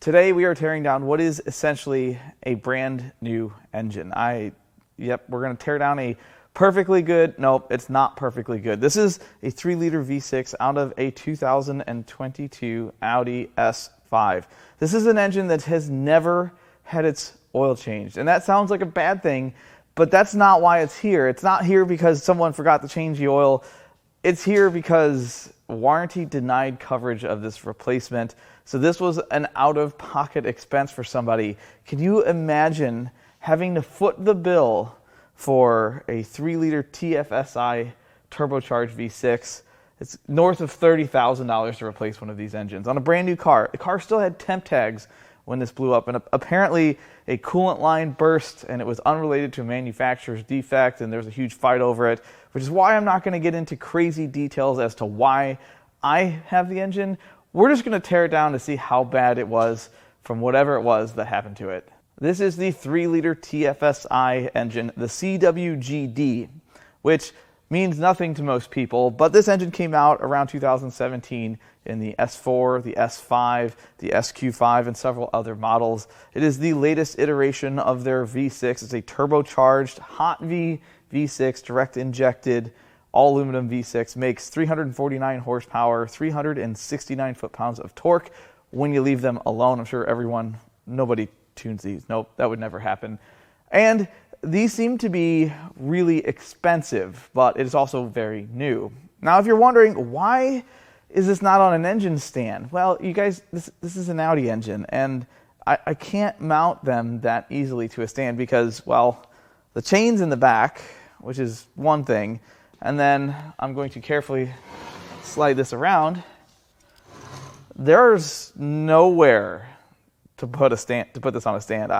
Today we are tearing down what is essentially a brand new engine. We're going to tear down a perfectly good, nope, it's not perfectly good. This is a 3-liter V6 out of a 2022 Audi S5. This is an engine that has never had its oil changed. And that sounds like a bad thing, but that's not why it's here. It's not here because someone forgot to change the oil. It's here because warranty denied coverage of this replacement. So this was an out-of-pocket expense for somebody. Can you imagine having to foot the bill for a 3-liter TFSI turbocharged V6? It's north of $30,000 to replace one of these engines on a brand new car. The car still had temp tags when this blew up, and apparently a coolant line burst, and it was unrelated to a manufacturer's defect, and there was a huge fight over it, which is why I'm not going to get into crazy details as to why I have the engine. We're just going to tear it down to see how bad it was from whatever it was that happened to it. This is the 3-liter TFSI engine, the CWGD, which means nothing to most people, but this engine came out around 2017 in the S4, the S5, the SQ5, and several other models. It is the latest iteration of their V6. It's a turbocharged hot V6, direct injected, all aluminum V6, makes 349 horsepower, 369 foot-pounds of torque when you leave them alone. I'm sure nobody tunes these. Nope, that would never happen. And these seem to be really expensive, but it is also very new. Now, if you're wondering, why is this not on an engine stand? Well, you guys, this is an Audi engine, and I can't mount them that easily to a stand because, well, the chain's in the back, which is one thing, and then I'm going to carefully slide this around. There's nowhere to put this on a stand.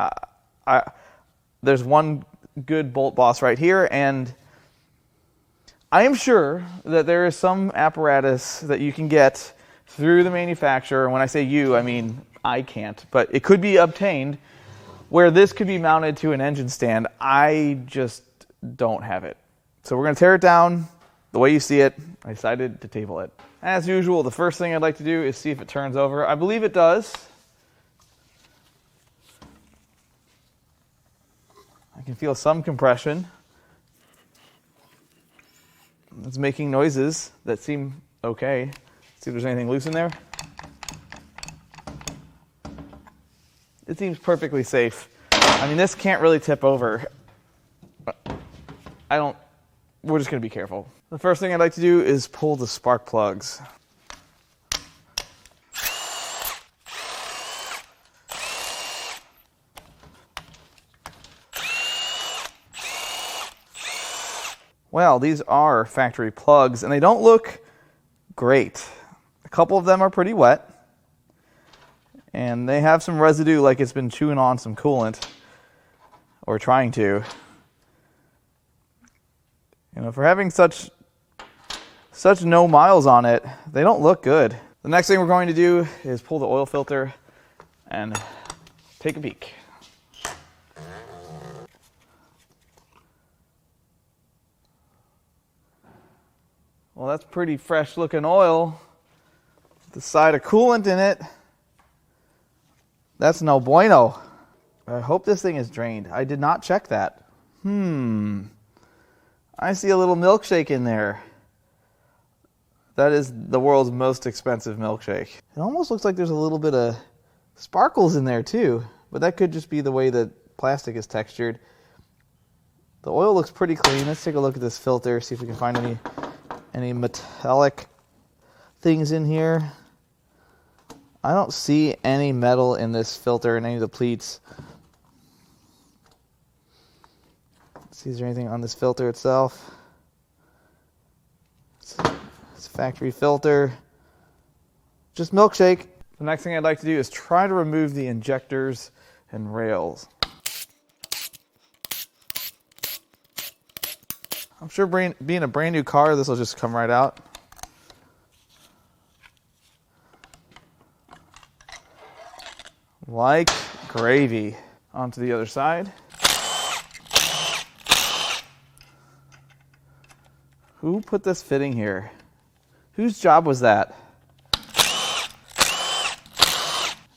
There's one good bolt boss right here, and I am sure that there is some apparatus that you can get through the manufacturer. When I say you, I mean I can't, but it could be obtained where this could be mounted to an engine stand. I just don't have it. So we're going to tear it down the way you see it. I decided to table it. As usual, the first thing I'd like to do is see if it turns over. I believe it does. I can feel some compression. It's making noises that seem okay. Let's see if there's anything loose in there. It seems perfectly safe. I mean, this can't really tip over. We're just going to be careful. The first thing I'd like to do is pull the spark plugs. Well, these are factory plugs, and they don't look great. A couple of them are pretty wet, and they have some residue like it's been chewing on some coolant, or trying to. You know, for having such no miles on it, they don't look good. The next thing we're going to do is pull the oil filter and take a peek. Well, that's pretty fresh looking oil. The side of coolant in it. That's no bueno. I hope this thing is drained. I did not check that. I see a little milkshake in there. That is the world's most expensive milkshake. It almost looks like there's a little bit of sparkles in there too, but that could just be the way that plastic is textured. The oil looks pretty clean. Let's take a look at this filter, see if we can find any metallic things in here. I don't see any metal in this filter in any of the pleats. Let's see, is there anything on this filter itself? It's a factory filter. Just milkshake. The next thing I'd like to do is try to remove the injectors and rails. I'm sure being a brand new car, this will just come right out. Like gravy. Onto the other side. Who put this fitting here? Whose job was that?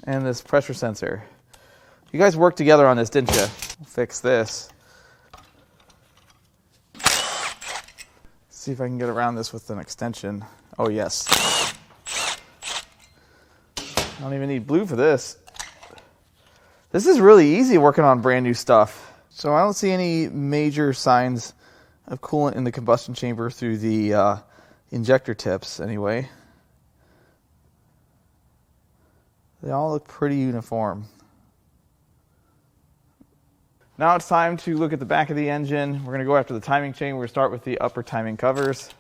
and this pressure sensor. You guys worked together on this, didn't you? We'll fix this. See if I can get around this with an extension. Oh yes. I don't even need blue for this. This is really easy working on brand new stuff. So I don't see any major signs of coolant in the combustion chamber through the injector tips anyway. They all look pretty uniform. Now it's time to look at the back of the engine. We're going to go after the timing chain. We're going to start with the upper timing covers.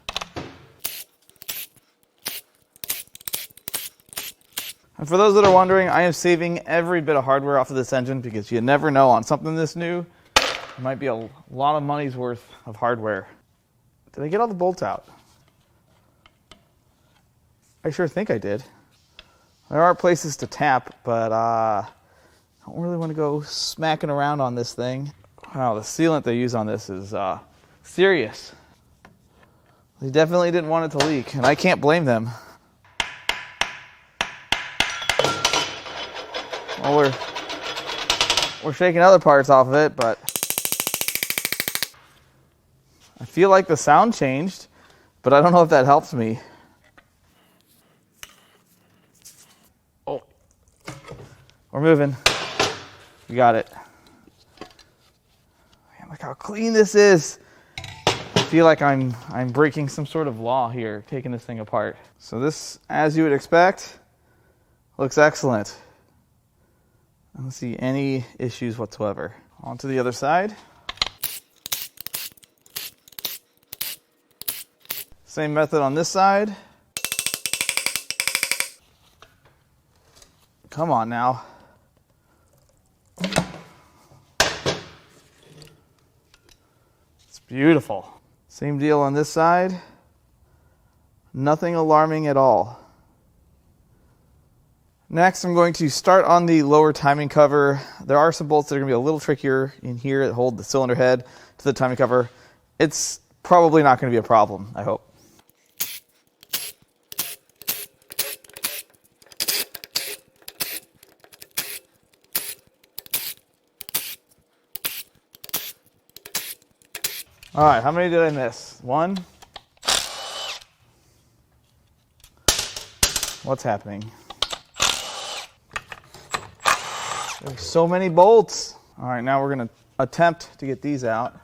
And for those that are wondering, I am saving every bit of hardware off of this engine because you never know on something this new, it might be a lot of money's worth of hardware. Did I get all the bolts out? I sure think I did. There are places to tap, but I don't really want to go smacking around on this thing. Wow, the sealant they use on this is serious. They definitely didn't want it to leak, and I can't blame them. Well, we're shaking other parts off of it, but I feel like the sound changed, but I don't know if that helps me. Oh, we're moving. We got it. Man, look how clean this is. I feel like I'm breaking some sort of law here, taking this thing apart. So this, as you would expect, looks excellent. I don't see any issues whatsoever. On to the other side. Same method on this side. Come on now. It's beautiful. Same deal on this side. Nothing alarming at all. Next, I'm going to start on the lower timing cover. There are some bolts that are going to be a little trickier in here that hold the cylinder head to the timing cover. It's probably not going to be a problem, I hope. All right, how many did I miss? One? What's happening? There's so many bolts. All right, now we're going to attempt to get these out.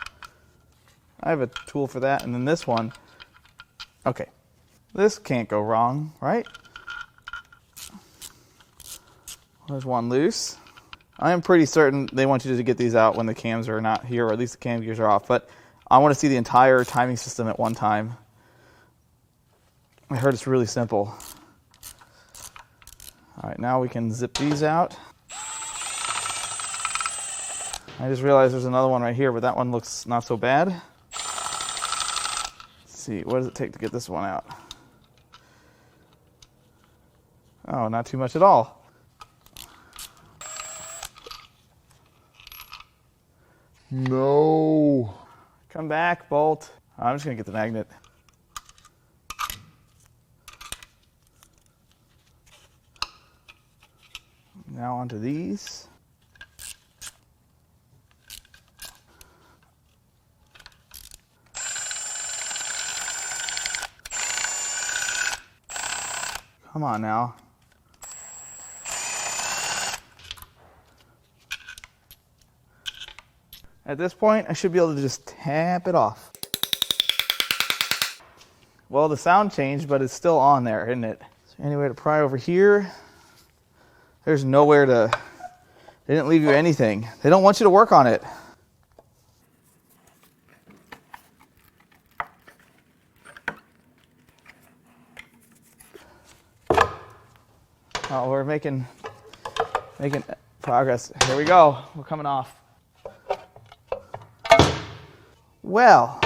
I have a tool for that, and then this one. Okay, this can't go wrong, right? There's one loose. I am pretty certain they want you to get these out when the cams are not here, or at least the cam gears are off, but I want to see the entire timing system at one time. I heard it's really simple. All right, now we can zip these out. I just realized there's another one right here, but that one looks not so bad. Let's see, what does it take to get this one out? Oh, not too much at all. No. Come back, bolt. I'm just going to get the magnet. Now onto these. Come on now. At this point, I should be able to just tap it off. Well, the sound changed, but it's still on there, isn't it? Is there any way to pry over here? There's nowhere to... They didn't leave you anything. They don't want you to work on it. Oh, we're making progress. Here we go. We're coming off. Well,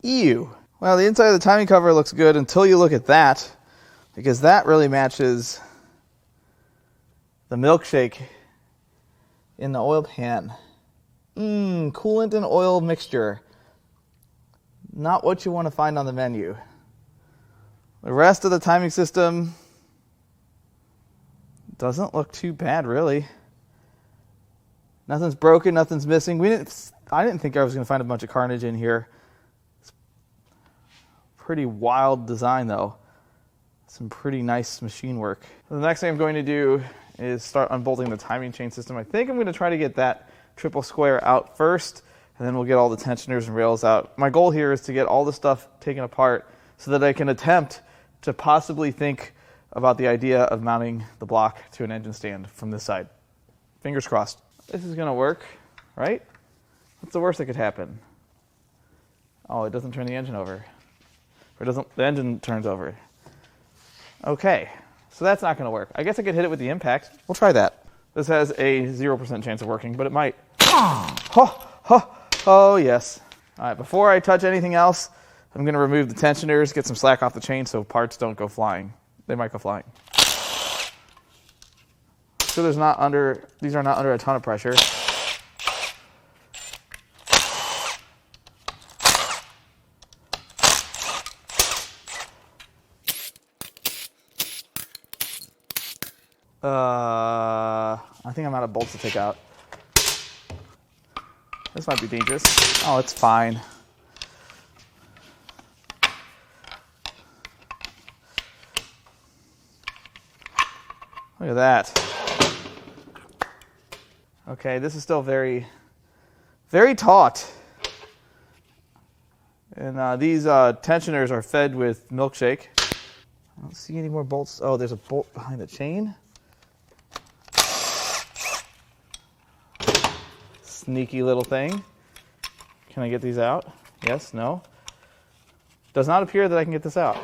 ew. Well, the inside of the timing cover looks good until you look at that, because that really matches the milkshake in the oil pan. Coolant and oil mixture. Not what you want to find on the menu. The rest of the timing system doesn't look too bad, really. Nothing's broken, nothing's missing. I didn't think I was going to find a bunch of carnage in here. It's pretty wild design, though. Some pretty nice machine work. The next thing I'm going to do is start unbolting the timing chain system. I think I'm going to try to get that triple square out first, and then we'll get all the tensioners and rails out. My goal here is to get all the stuff taken apart so that I can attempt to possibly think about the idea of mounting the block to an engine stand from this side. Fingers crossed. This is going to work, right? What's the worst that could happen? Oh, it doesn't turn the engine over. Or the engine turns over. Okay, so that's not going to work. I guess I could hit it with the impact. We'll try that. This has a 0% chance of working, but it might. Oh, yes. All right, before I touch anything else, I'm going to remove the tensioners, get some slack off the chain so parts don't go flying. They might go flying. So these are not under a ton of pressure. I think I'm out of bolts to take out. This might be dangerous. Oh, it's fine. Look at that. Okay, this is still very, very taut. And these tensioners are fed with milkshake. I don't see any more bolts. Oh, there's a bolt behind the chain. Sneaky little thing. Can I get these out? Yes, no. Does not appear that I can get this out.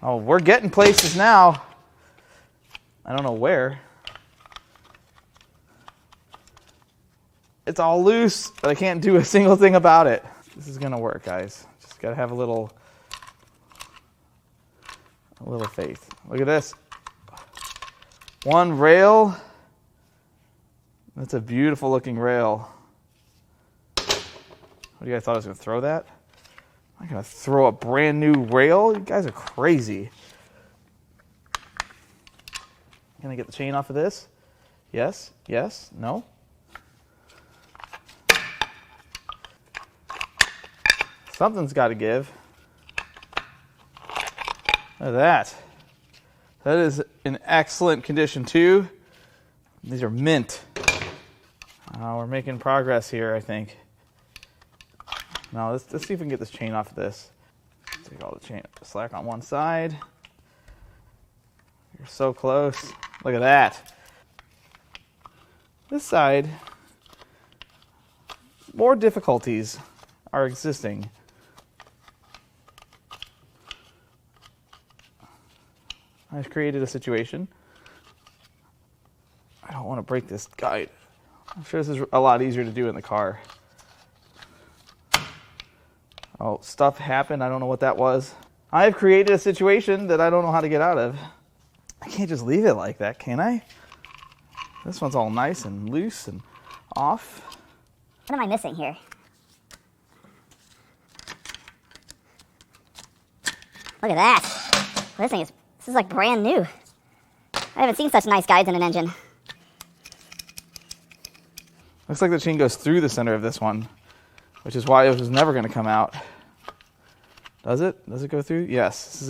Oh, we're getting places now. I don't know where. It's all loose, but I can't do a single thing about it. This is gonna work, guys. Just gotta have a little faith. Look at this. One rail. That's a beautiful looking rail. What do you guys thought I was gonna throw that? I'm not gonna throw a brand new rail. You guys are crazy. Can I get the chain off of this? Yes, yes, no. Something's got to give. Look at that. That is in excellent condition too. These are mint. We're making progress here, I think. Now let's see if we can get this chain off of this. Take all the slack on one side. You're so close. Look at that. This side, more difficulties are existing. I've created a situation. I don't want to break this guide. I'm sure this is a lot easier to do in the car. Oh, stuff happened. I don't know what that was. I've created a situation that I don't know how to get out of. I can't just leave it like that, can I? This one's all nice and loose and off. What am I missing here? Look at that. This is like brand new. I haven't seen such nice guides in an engine. Looks like the chain goes through the center of this one, which is why it was never going to come out. Does it? Does it go through? Yes.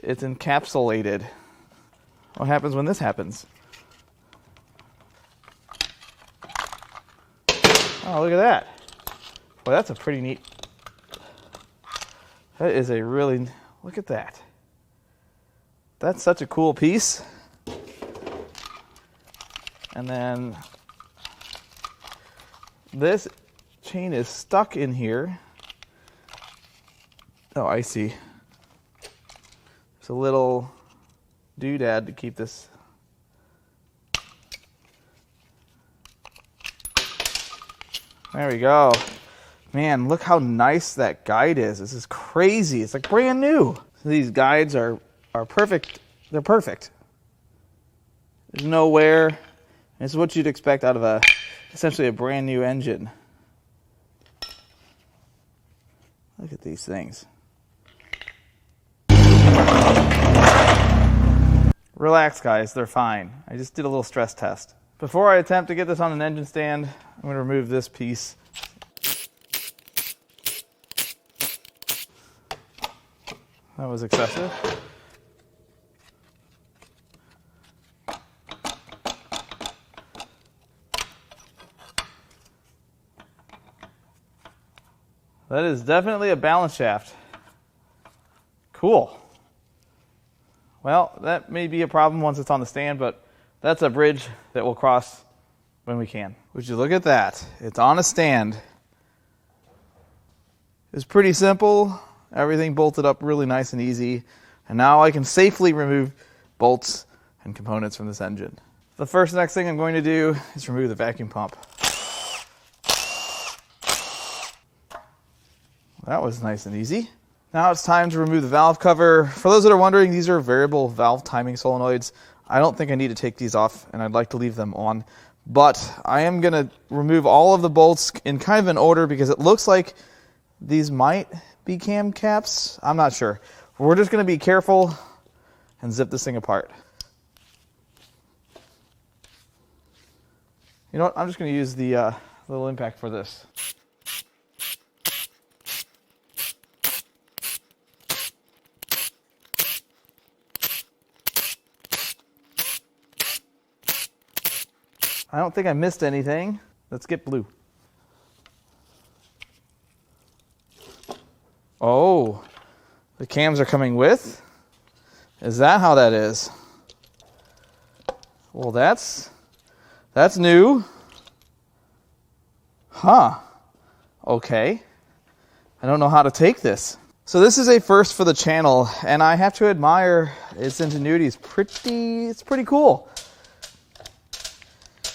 It's encapsulated. What happens when this happens? Oh, look at that. Boy, that's a pretty neat... That is a really... Look at that. That's such a cool piece. And then this chain is stuck in here. Oh, I see. There's a little doodad to keep this. There we go. Man, look how nice that guide is. This is crazy. It's like brand new. So these guides are perfect. They're perfect. There's no wear. This is what you'd expect out of essentially a brand new engine. Look at these things. Relax, guys, they're fine. I just did a little stress test. Before I attempt to get this on an engine stand, I'm going to remove this piece. That was excessive. That is definitely a balance shaft. Cool. Well, that may be a problem once it's on the stand, but that's a bridge that we'll cross when we can. Would you look at that? It's on a stand. It's pretty simple. Everything bolted up really nice and easy. And now I can safely remove bolts and components from this engine. The next thing I'm going to do is remove the vacuum pump. That was nice and easy. Now it's time to remove the valve cover. For those that are wondering, these are variable valve timing solenoids. I don't think I need to take these off, and I'd like to leave them on. But I am going to remove all of the bolts in kind of an order because it looks like these might be cam caps. I'm not sure. We're just going to be careful and zip this thing apart. You know what? I'm just going to use the little impact for this. I don't think I missed anything. Let's get blue. Oh, the cams are coming with? Is that how that is? Well, that's new. Huh. Okay. I don't know how to take this. So this is a first for the channel, and I have to admire its ingenuity. It's pretty cool.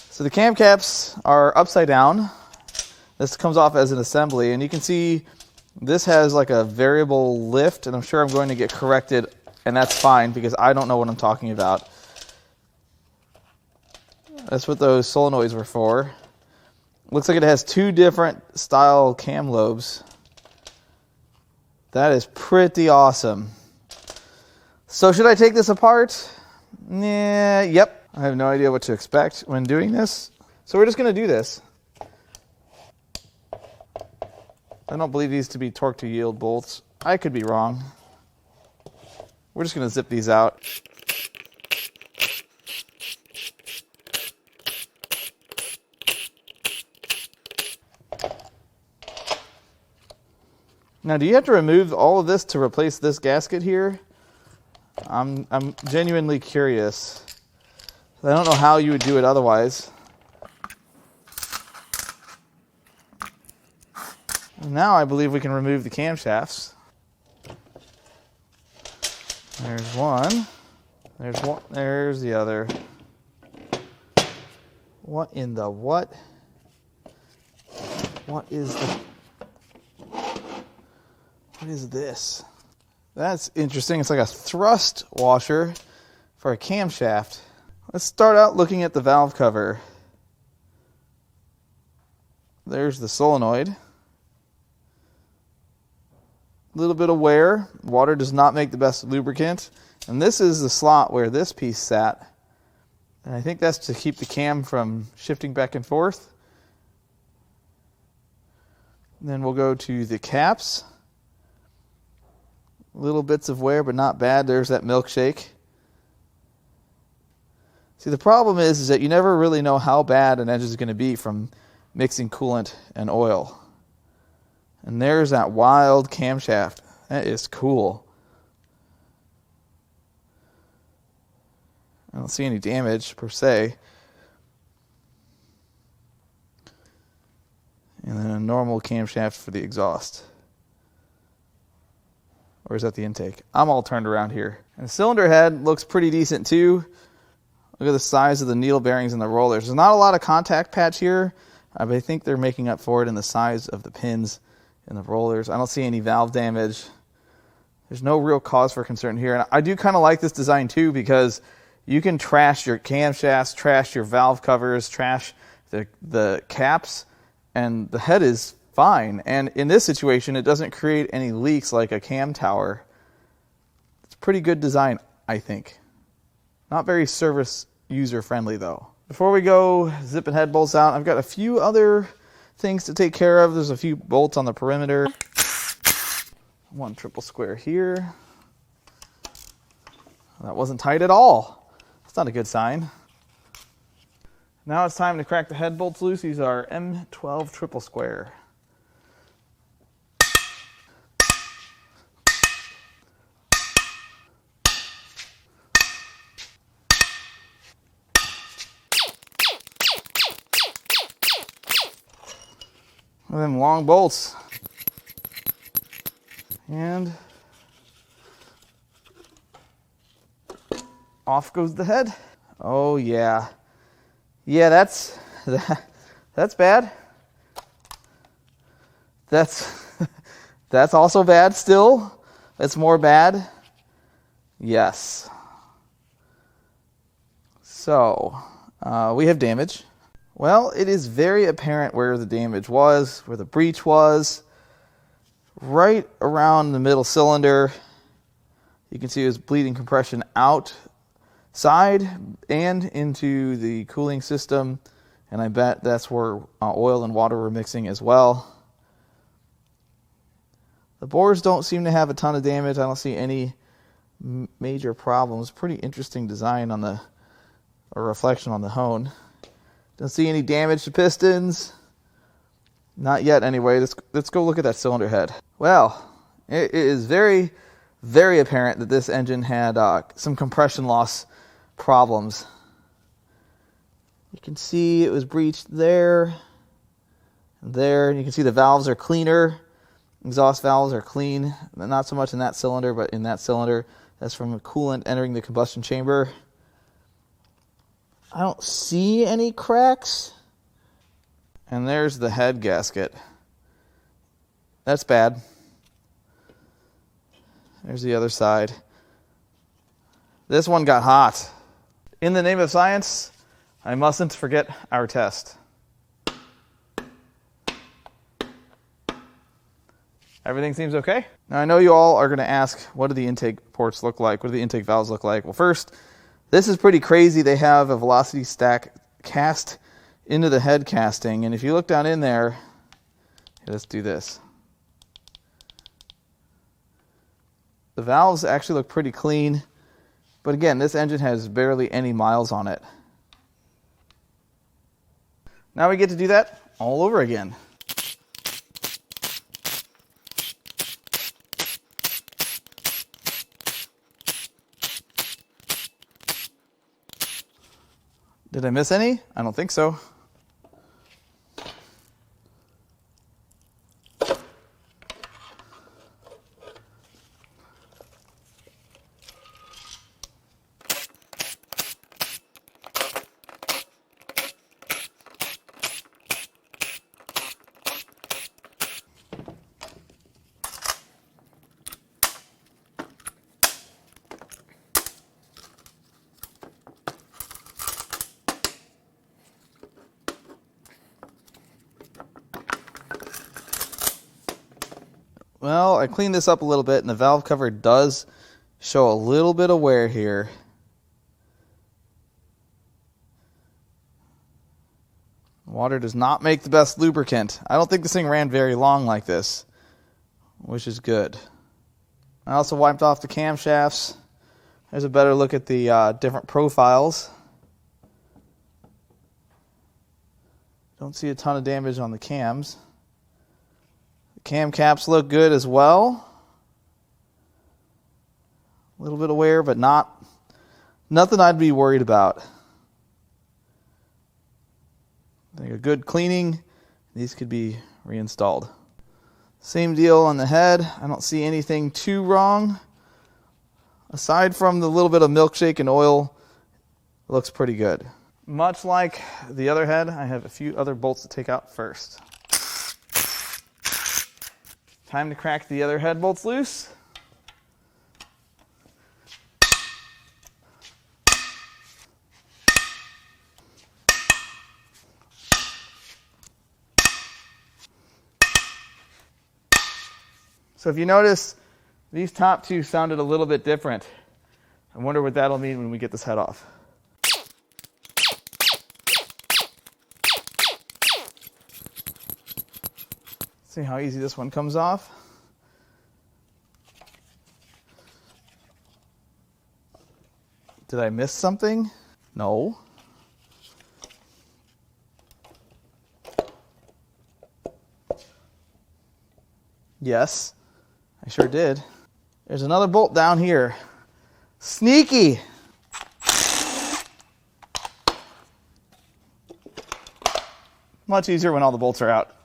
So the cam caps are upside down. This comes off as an assembly, and you can see this has like a variable lift, and I'm sure I'm going to get corrected, and that's fine because I don't know what I'm talking about. That's what those solenoids were for. Looks like it has two different style cam lobes. That is pretty awesome. So should I take this apart? Yep. I have no idea what to expect when doing this. So we're just going to do this. I don't believe these to be torque to yield bolts. I could be wrong. We're just going to zip these out. Now, do you have to remove all of this to replace this gasket here? I'm genuinely curious. I don't know how you would do it otherwise. Now I believe we can remove the camshafts. There's one. There's the other. What in the what? What is this? That's interesting. It's like a thrust washer for a camshaft. Let's start out looking at the valve cover. There's the solenoid. A little bit of wear. Water does not make the best lubricant. And this is the slot where this piece sat. And I think that's to keep the cam from shifting back and forth. And then we'll go to the caps. Little bits of wear, but not bad. There's that milkshake. See, the problem is that you never really know how bad an engine is going to be from mixing coolant and oil. And there's that wild camshaft. That is cool. I don't see any damage per se. And then a normal camshaft for the exhaust. Or is that the intake? I'm all turned around here. And the cylinder head looks pretty decent too. Look at the size of the needle bearings and the rollers. There's not a lot of contact patch here, but I think they're making up for it in the size of the pins and the rollers. I don't see any valve damage. There's no real cause for concern here. And I do kind of like this design too because you can trash your camshafts, trash your valve covers, trash the caps, and the head is fine. And in this situation, it doesn't create any leaks like a cam tower. It's pretty good design, I think. Not very service user friendly though. Before we go zipping head bolts out, I've got a few other things to take care of. There's a few bolts on the perimeter. One triple square here. That wasn't tight at all. That's not a good sign. Now it's time to crack the head bolts loose. These are M12 triple square. And then long bolts. And off goes the head. Oh yeah. Yeah, that's bad. That's also bad still. That's more bad. Yes. So, we have damage. Well, it is very apparent where the damage was, where the breach was. Right around the middle cylinder. You can see it was bleeding compression outside and into the cooling system. And I bet that's where oil and water were mixing as well. The bores don't seem to have a ton of damage. I don't see any major problems. Pretty interesting design on the, or reflection on the hone. Don't see any damage to pistons. Not yet anyway. Let's go look at that cylinder head. Well, it is very, very apparent that this engine had some compression loss problems. You can see it was breached there, and there, and you can see the valves are cleaner. Exhaust valves are clean. Not so much in that cylinder, but in that cylinder. That's from a coolant entering the combustion chamber. I don't see any cracks. And there's the head gasket. That's bad. There's the other side. This one got hot. In the name of science, I mustn't forget our test. Everything seems okay. Now I know you all are going to ask, what do the intake ports look like? What do the intake valves look like? Well, first, this is pretty crazy. They have a velocity stack cast into the head casting. And if you look down in there, let's do this. The valves actually look pretty clean. But again, this engine has barely any miles on it. Now we get to do that all over again. Did I miss any? I don't think so. Well, I cleaned this up a little bit, and the valve cover does show a little bit of wear here. Water does not make the best lubricant. I don't think this thing ran very long like this, which is good. I also wiped off the camshafts. There's a better look at the different profiles. Don't see a ton of damage on the cams. Cam caps look good as well. A little bit of wear, but nothing I'd be worried about. I think a good cleaning, these could be reinstalled. Same deal on the head. I don't see anything too wrong. Aside from the little bit of milkshake and oil, it looks pretty good. Much like the other head, I have a few other bolts to take out first. Time to crack the other head bolts loose. So if you notice, these top two sounded a little bit different. I wonder what that'll mean when we get this head off. See how easy this one comes off. Did I miss something? No. Yes, I sure did. There's another bolt down here. Sneaky! Much easier when all the bolts are out.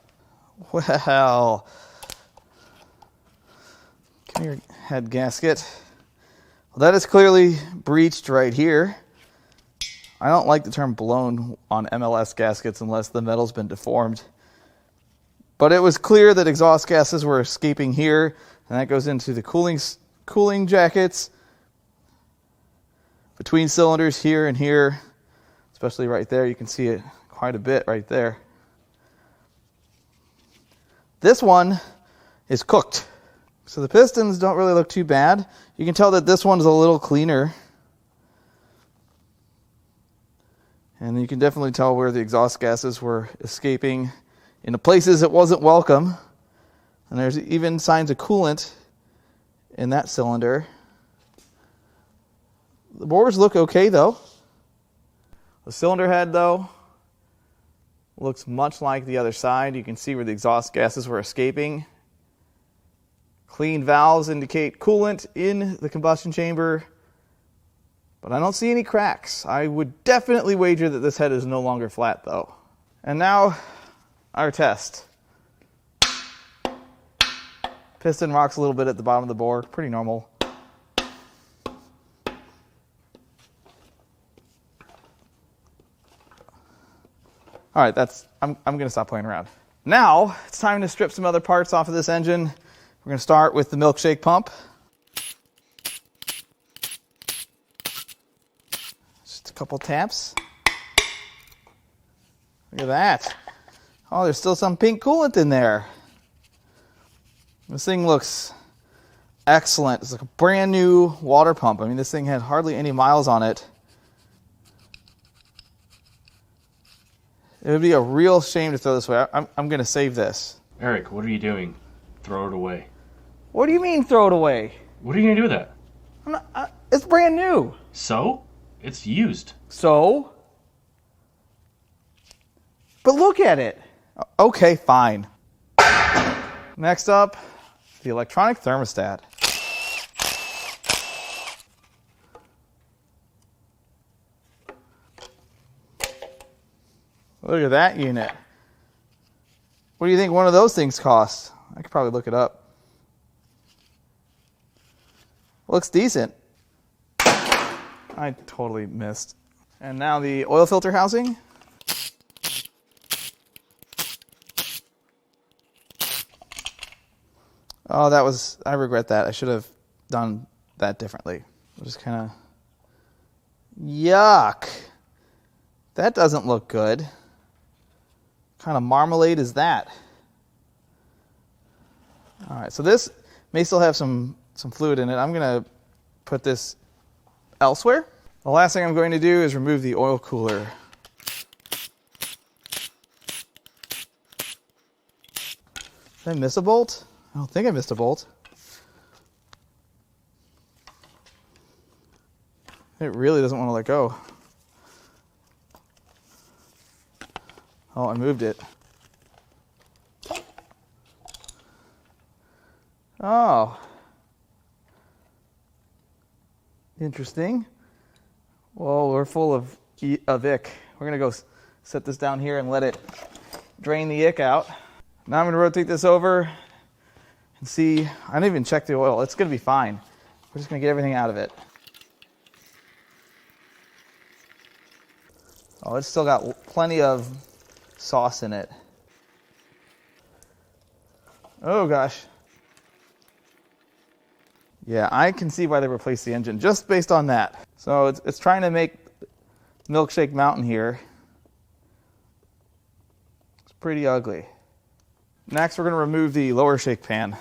Well, come here, head gasket. Well, that is clearly breached right here. I don't like the term blown on MLS gaskets unless the metal's been deformed. But it was clear that exhaust gases were escaping here, and that goes into the cooling jackets between cylinders here and here, especially right there. You can see it quite a bit right there. This one is cooked. So the pistons don't really look too bad. You can tell that this one's a little cleaner. And you can definitely tell where the exhaust gases were escaping in the places it wasn't welcome. And there's even signs of coolant in that cylinder. The bores look okay though. The cylinder head though looks much like the other side. You can see where the exhaust gases were escaping. Clean valves indicate coolant in the combustion chamber, but I don't see any cracks. I would definitely wager that this head is no longer flat though. And now our test. Piston rocks a little bit at the bottom of the bore, pretty normal. All right, I'm going to stop playing around. Now, it's time to strip some other parts off of this engine. We're going to start with the milkshake pump. Just a couple taps. Look at that. Oh, there's still some pink coolant in there. This thing looks excellent. It's like a brand new water pump. I mean, this thing had hardly any miles on it. It would be a real shame to throw this away. I'm going to save this. Eric, what are you doing? Throw it away. What do you mean throw it away? What are you going to do with that? I'm not, it's brand new. So? It's used. So? But look at it. Okay, fine. Next up, the electronic thermostat. Look at that unit. What do you think one of those things costs? I could probably look it up. Looks decent. I totally missed. And now the oil filter housing. Oh, I regret that. I should have done that differently. Just kind of, yuck. That doesn't look good. What kind of marmalade is that? All right, so this may still have some fluid in it. I'm going to put this elsewhere. The last thing I'm going to do is remove the oil cooler. Did I miss a bolt? I don't think I missed a bolt. It really doesn't want to let go. Oh, I moved it. Oh. Interesting. Well, we're full of ick. We're going to go set this down here and let it drain the ick out. Now I'm going to rotate this over and see. I didn't even check the oil. It's going to be fine. We're just going to get everything out of it. Oh, it's still got plenty of sauce in it. Oh gosh. Yeah, I can see why they replaced the engine just based on that. So it's trying to make Milkshake Mountain here. It's pretty ugly. Next, we're going to remove the lower shake pan.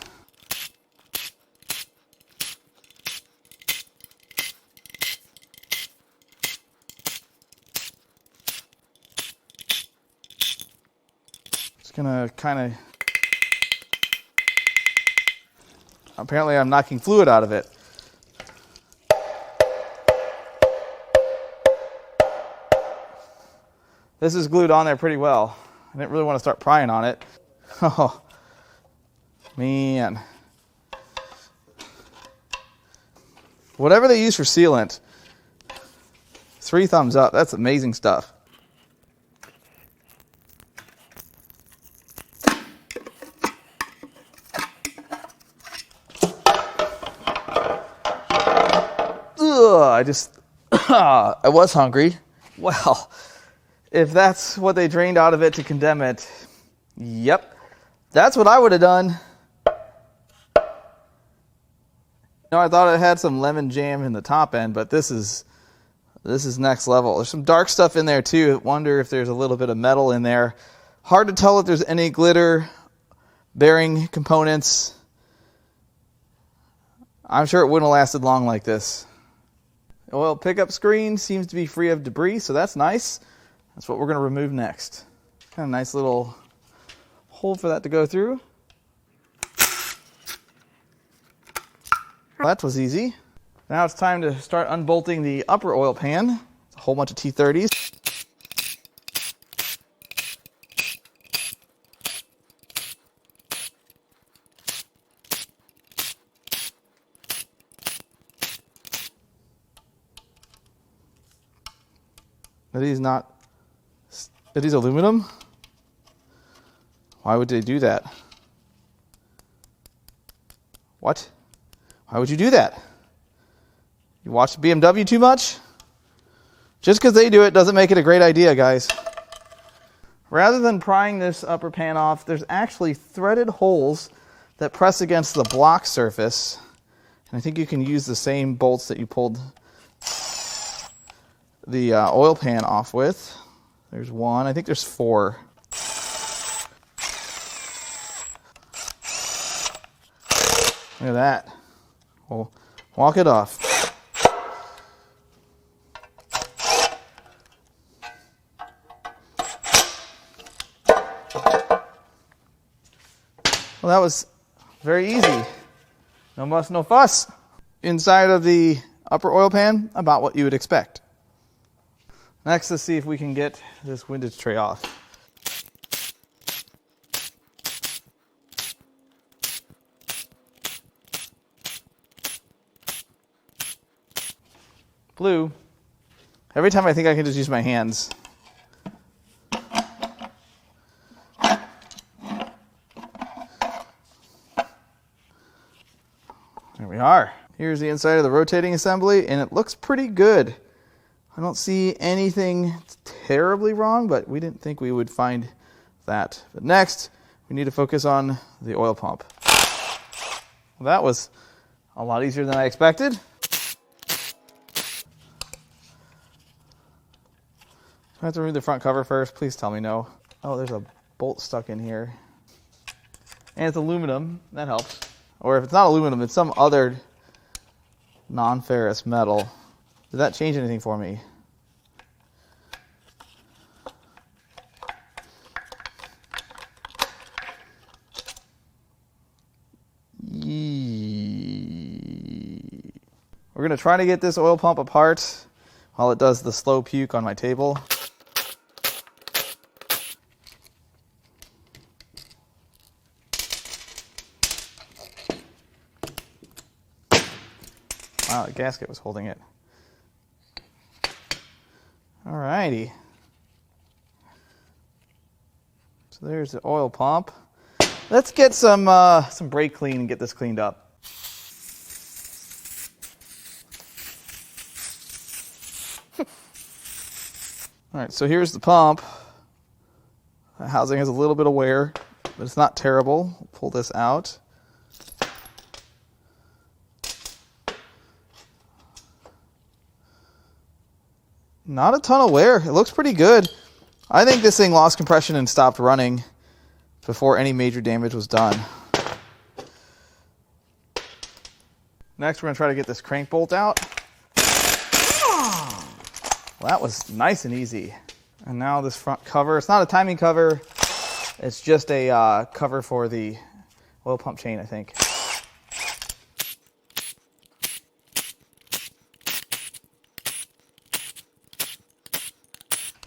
Gonna kind of... Apparently I'm knocking fluid out of it. This is glued on there pretty well. I didn't really want to start prying on it. Oh, man. Whatever they use for sealant, 3 thumbs up. That's amazing stuff. I was hungry. Well, if that's what they drained out of it to condemn it, yep, that's what I would have done. I thought it had some lemon jam in the top end, but this is next level. There's some dark stuff in there too. I wonder if there's a little bit of metal in there. Hard to tell if there's any glitter, bearing components. I'm sure it wouldn't have lasted long like this. Oil pickup screen seems to be free of debris, so that's nice. That's what we're going to remove next. Kind of nice little hole for that to go through. That was easy. Now it's time to start unbolting the upper oil pan. It's a whole bunch of T30s. Are these aluminum? Why would they do that? What? Why would you do that? You watch BMW too much? Just because they do it doesn't make it a great idea, guys. Rather than prying this upper pan off, there's actually threaded holes that press against the block surface. And I think you can use the same bolts that you pulled the oil pan off with. There's 1. I think there's 4. Look at that. We'll walk it off. Well, that was very easy. No muss, no fuss. Inside of the upper oil pan, about what you would expect. Next, let's see if we can get this windage tray off. Blue. Every time I think I can just use my hands. There we are. Here's the inside of the rotating assembly, and it looks pretty good. I don't see anything terribly wrong, but we didn't think we would find that. But next, we need to focus on the oil pump. Well, that was a lot easier than I expected. I have to remove the front cover first. Please tell me no. Oh, there's a bolt stuck in here. And it's aluminum. That helps. Or if it's not aluminum, it's some other non-ferrous metal. Did that change anything for me? We're going to try to get this oil pump apart while it does the slow puke on my table. Wow, the gasket was holding it. Alrighty. So there's the oil pump. Let's get some brake clean and get this cleaned up. Alright, so here's the pump. The housing has a little bit of wear, but it's not terrible. We'll pull this out. Not a ton of wear. It looks pretty good. I think this thing lost compression and stopped running before any major damage was done. Next, we're going to try to get this crank bolt out. Well, that was nice and easy. And now this front cover. It's not a timing cover. It's just a cover for the oil pump chain, I think.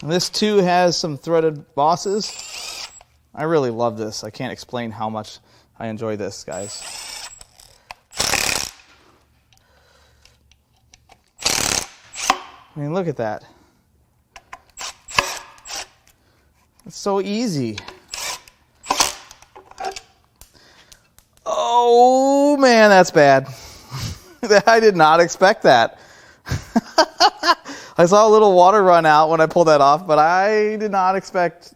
And this too has some threaded bosses. I really love this. I can't explain how much I enjoy this, guys. I mean, look at that. It's so easy. Oh man, that's bad. I did not expect that. I saw a little water run out when I pulled that off, but I did not expect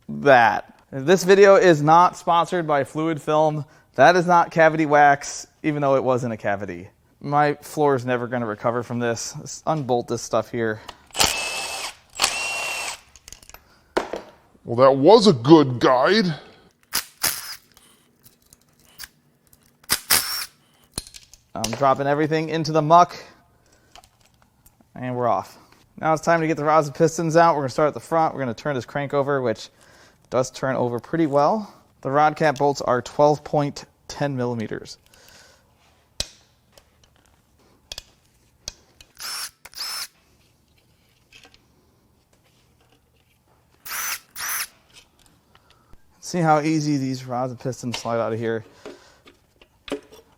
that. This video is not sponsored by Fluid Film. That is not cavity wax, even though it was in a cavity. My floor is never going to recover from this. Let's unbolt this stuff here. Well, that was a good guide. I'm dropping everything into the muck. And we're off. Now it's time to get the rods and pistons out. We're going to start at the front. We're going to turn this crank over, which does turn over pretty well. The rod cap bolts are 12.10 millimeters. See how easy these rods and pistons slide out of here.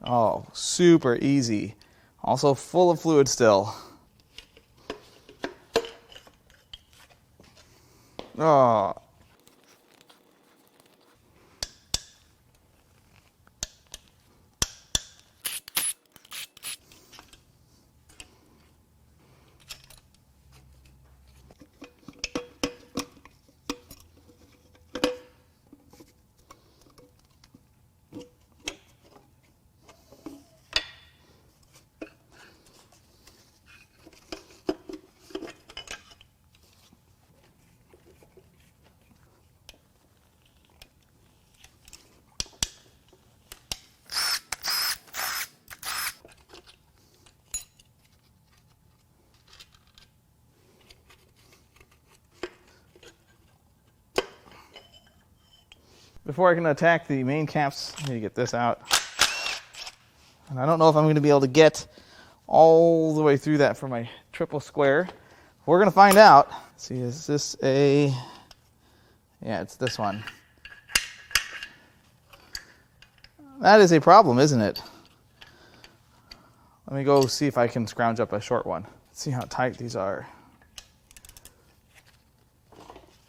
Oh, super easy. Also full of fluid still. Oh. Before I can attack the main caps, I need to get this out. And I don't know if I'm going to be able to get all the way through that for my triple square. We're going to find out. Let's see, is this a... Yeah, it's this one. That is a problem, isn't it? Let me go see if I can scrounge up a short one. Let's see how tight these are.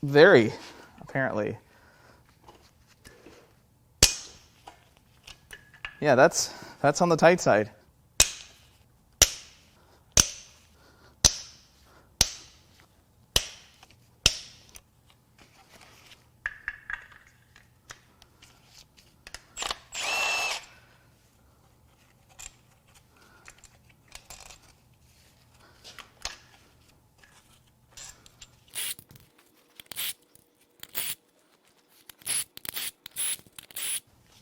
Very, apparently. Yeah, that's on the tight side.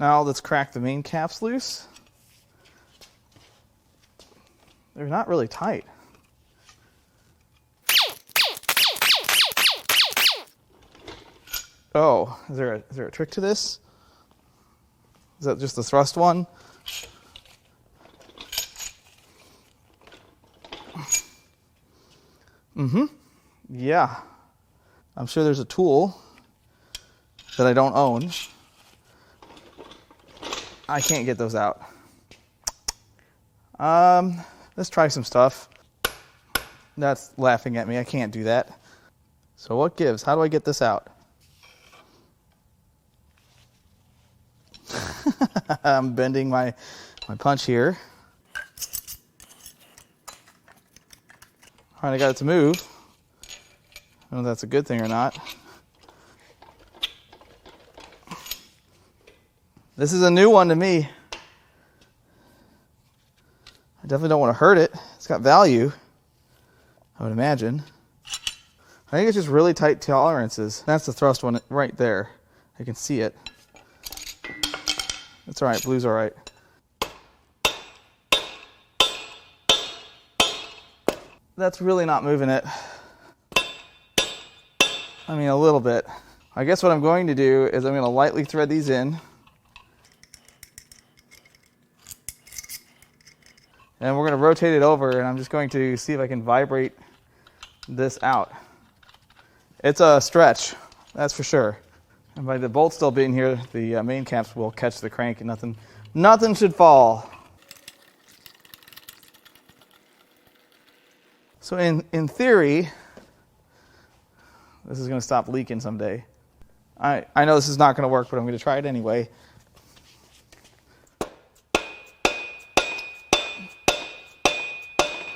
Now let's crack the main caps loose. They're not really tight. Oh, is there a trick to this? Is that just the thrust one? Mm-hmm. Yeah. I'm sure there's a tool that I don't own. I can't get those out. Let's try some stuff. That's laughing at me. I can't do that. So what gives? How do I get this out? I'm bending my punch here. All right, I got it to move. I don't know if that's a good thing or not. This is a new one to me. I definitely don't want to hurt it. It's got value, I would imagine. I think it's just really tight tolerances. That's the thrust one right there. I can see it. That's all right. Blue's all right. That's really not moving it. I mean, a little bit. I guess what I'm going to do is I'm going to lightly thread these in. And we're going to rotate it over, and I'm just going to see if I can vibrate this out. It's a stretch, that's for sure. And by the bolt still being here, the main caps will catch the crank and nothing should fall. So in theory, this is going to stop leaking someday. I know this is not going to work, but I'm going to try it anyway.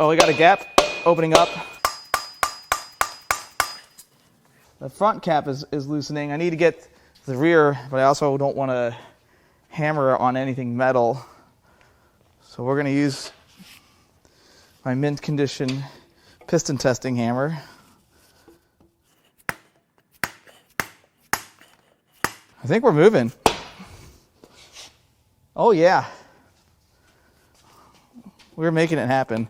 Oh, we got a gap opening up. The front cap is loosening. I need to get the rear, but I also don't want to hammer on anything metal. So we're going to use my mint condition piston testing hammer. I think we're moving. Oh yeah. We're making it happen.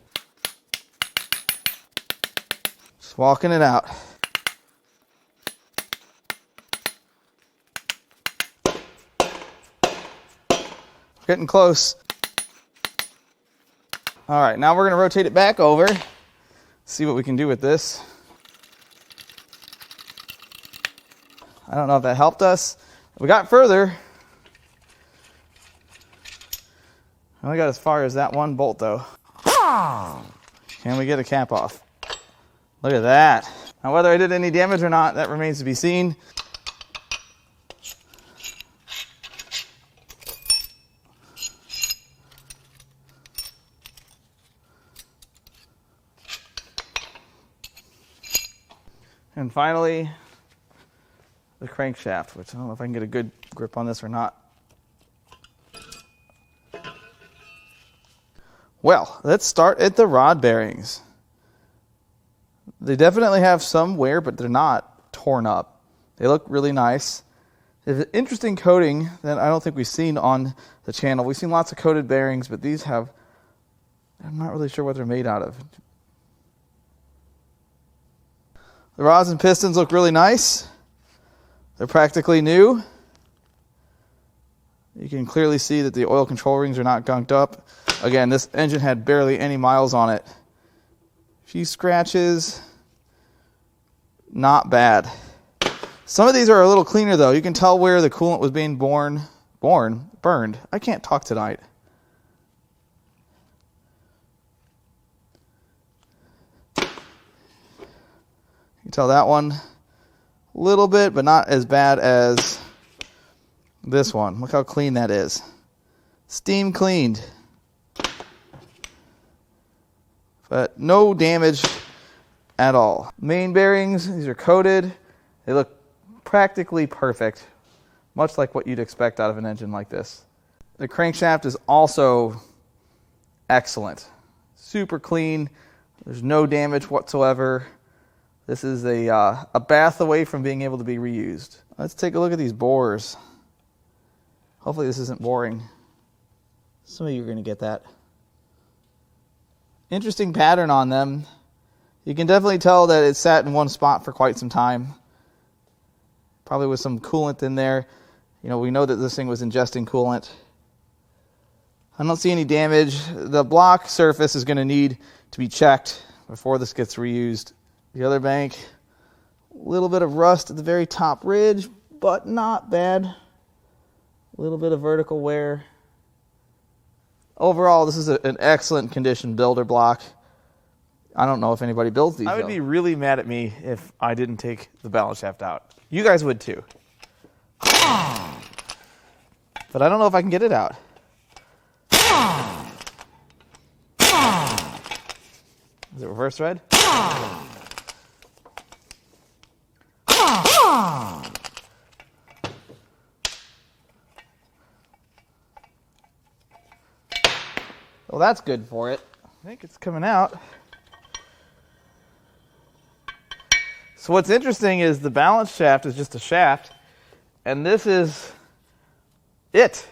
Just walking it out. Getting close. All right, now we're going to rotate it back over. See what we can do with this. I don't know if that helped us. We got further. I only got as far as that one bolt though. Can we get a cap off? Look at that. Now whether I did any damage or not, that remains to be seen. And finally, the crankshaft, which I don't know if I can get a good grip on this or not. Well, let's start at the rod bearings. They definitely have some wear, but they're not torn up. They look really nice. They have an interesting coating that I don't think we've seen on the channel. We've seen lots of coated bearings, but these have, I'm not really sure what they're made out of. The rods and pistons look really nice. They're practically new. You can clearly see that the oil control rings are not gunked up. Again, this engine had barely any miles on it. A few scratches. Not bad. Some of these are a little cleaner though. You can tell where the coolant was being burned. I can't talk tonight. You can tell that one a little bit, but not as bad as this one. Look how clean that is. Steam cleaned. But no damage at all. Main bearings, these are coated. They look practically perfect, much like what you'd expect out of an engine like this. The crankshaft is also excellent. Super clean. There's no damage whatsoever. This is a bath away from being able to be reused. Let's take a look at these bores. Hopefully this isn't boring. Some of you are going to get that. Interesting pattern on them. You can definitely tell that it sat in one spot for quite some time. Probably with some coolant in there. You know, we know that this thing was ingesting coolant. I don't see any damage. The block surface is going to need to be checked before this gets reused. The other bank, a little bit of rust at the very top ridge, but not bad. A little bit of vertical wear. Overall, this is an excellent condition builder block. I don't know if anybody builds these. I would be really mad at me if I didn't take the balance shaft out. You guys would too. But I don't know if I can get it out. Is it reverse thread? Well, that's good for it. I think it's coming out. So what's interesting is the balance shaft is just a shaft, and this is it.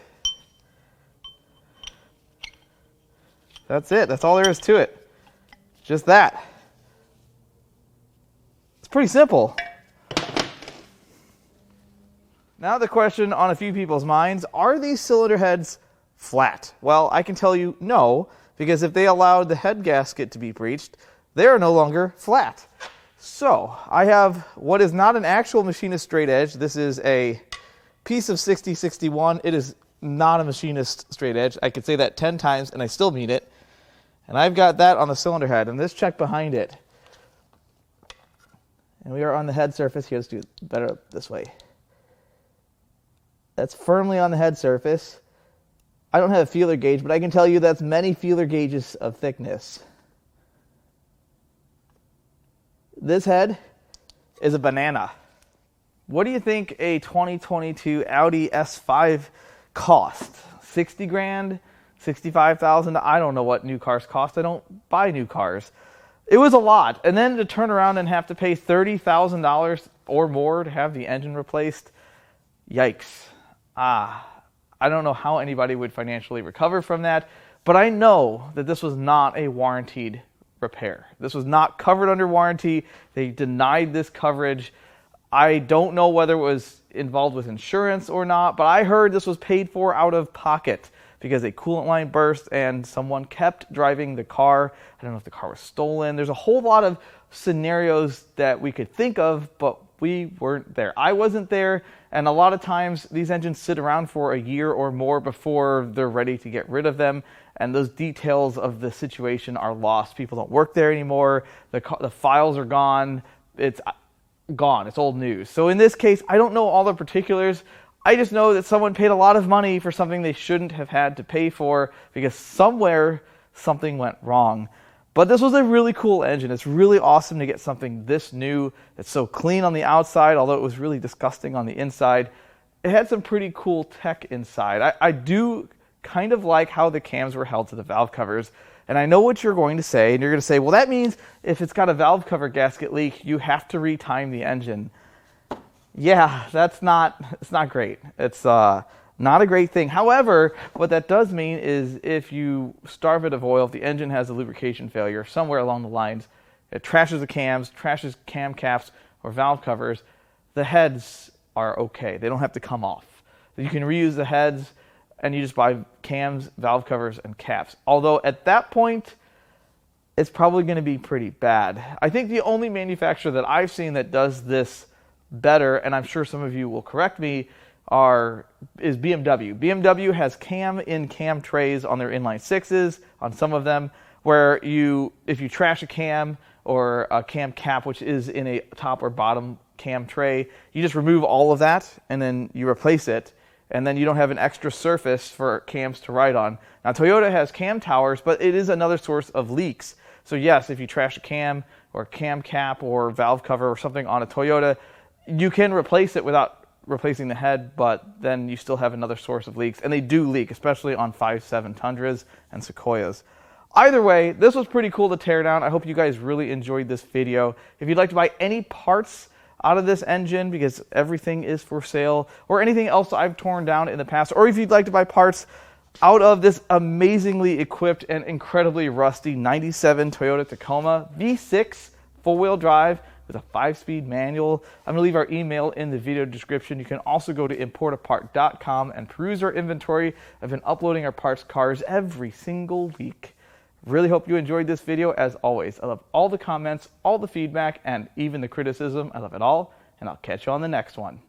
That's it. That's all there is to it. Just that. It's pretty simple. Now the question on a few people's minds, are these cylinder heads flat? Well, I can tell you no, because if they allowed the head gasket to be breached, they are no longer flat. So I have what is not an actual machinist straight edge. This is a piece of 6061. It is not a machinist straight edge. I could say that 10 times and I still mean it. And I've got that on the cylinder head, and this check behind it. And we are on the head surface. Here, let's do it better this way. That's firmly on the head surface. I don't have a feeler gauge, but I can tell you that's many feeler gauges of thickness. This head is a banana. What do you think a 2022 Audi S5 cost? 60 grand? 65,000? I don't know what new cars cost. I don't buy new cars. It was a lot. And then to turn around and have to pay $30,000 or more to have the engine replaced, yikes. I don't know how anybody would financially recover from that, but I know that this was not a warranted repair. This was not covered under warranty. They denied this coverage. I don't know whether it was involved with insurance or not, but I heard this was paid for out of pocket because a coolant line burst and someone kept driving the car. I don't know if the car was stolen. There's a whole lot of scenarios that we could think of, but we weren't there. I wasn't there, and a lot of times these engines sit around for a year or more before they're ready to get rid of them, and those details of the situation are lost. People don't work there anymore. The files are gone. It's gone. It's old news. So in this case, I don't know all the particulars. I just know that someone paid a lot of money for something they shouldn't have had to pay for because somewhere something went wrong. But this was a really cool engine. It's really awesome to get something this new. It's so clean on the outside, although it was really disgusting on the inside. It had some pretty cool tech inside. I do kind of like how the cams were held to the valve covers. And I know what you're going to say, and you're going to say, well, that means if it's got a valve cover gasket leak, you have to retime the engine. Yeah, it's not great. It's not a great thing. However, what that does mean is if you starve it of oil, if the engine has a lubrication failure somewhere along the lines, it trashes the cams, trashes cam caps or valve covers, the heads are okay. They don't have to come off. You can reuse the heads and you just buy cams, valve covers, and caps. Although at that point, it's probably going to be pretty bad. I think the only manufacturer that I've seen that does this better, and I'm sure some of you will correct me, is BMW. BMW has cam trays on their inline sixes, on some of them, where if you trash a cam or a cam cap, which is in a top or bottom cam tray, you just remove all of that and then you replace it, and then you don't have an extra surface for cams to ride on. Now Toyota has cam towers, but it is another source of leaks. So yes, if you trash a cam or cam cap or valve cover or something on a Toyota, you can replace it without replacing the head, but then you still have another source of leaks, and they do leak, especially on 5.7 Tundras and Sequoias. Either way, this was pretty cool to tear down. I hope you guys really enjoyed this video. If you'd like to buy any parts out of this engine, because everything is for sale, or anything else I've torn down in the past, or if you'd like to buy parts out of this amazingly equipped and incredibly rusty 97 Toyota Tacoma V6 four-wheel drive with a 5-speed manual, I'm going to leave our email in the video description. You can also go to Importapart.com and peruse our inventory. I've been uploading our parts cars every single week. Really hope you enjoyed this video. As always, I love all the comments, all the feedback, and even the criticism. I love it all, and I'll catch you on the next one.